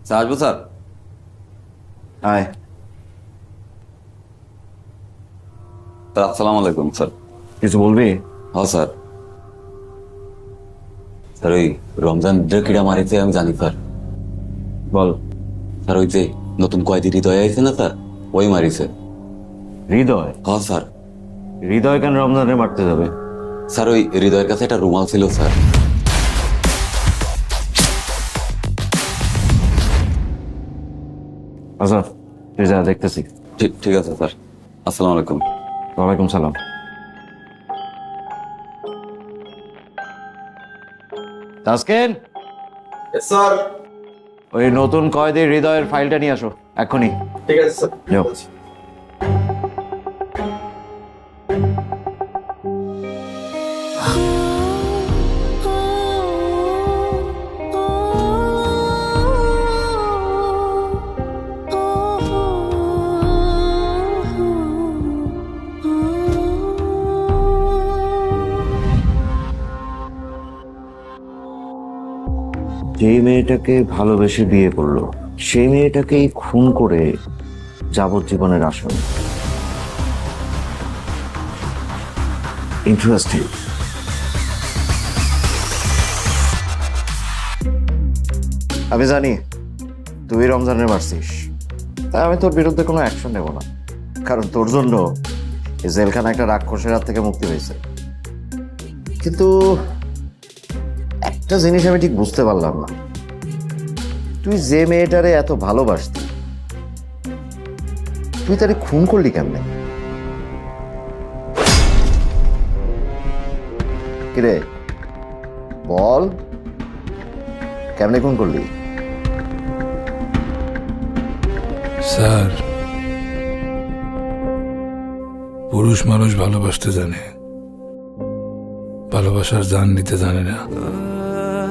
Sir আসবো sir. আয়। Sir আসসালামু আলাইকুম স্যার। কিছু বলবি? হ্যাঁ স্যার। স্যার ওই রমজান কিরা মারিছে আমি জানি স্যার। বল। স্যার ওই যে নতুন কয়েদি হৃদয় আইছে না স্যার, ওই মারিছে। হৃদয়? হ্যাঁ স্যার। হৃদয় কেন রমজানে মারতে যাবে? স্যার ওই হৃদয়ের কাছে একটা রুমাল ছিল স্যার। আচ্ছা, তুই যা, দেখতেছি। ঠিক ঠিক আছে স্যার। আসসালামু আলাইকুম। ওয়ালাইকুম সালাম। তাসকিন, স্যার। ওই নতুন কয়েদি হৃদয়ের ফাইলটা নিয়ে আসো এক্ষুনি। ঠিক আছে স্যার। যাও। যে মেয়েটাকে ভালোবেসে বিয়ে করলো সেই মেয়েটাকেই খুন করে যাবজ্জীবনের আসামি। ইন্টারেস্টিং। আমি জানি তুই রমজানের মারছিস, তাই আমি তোর বিরুদ্ধে কোনো অ্যাকশন নেব না, কারণ তোর জন্য এই জেলখানা একটা রাক্ষসের হাত থেকে মুক্তি পেয়েছে। কিন্তু একটা জিনিস আমি ঠিক বুঝতে পারলাম না, তুই যে মেয়েটারে এত ভালোবাসতি তুই তারে খুন করলি কেমনে? কিরে বল, কেমনে খুন করলি? স্যার, পুরুষ মানুষ ভালোবাসতে জানে, ভালোবাসার জান নিতে জানে না।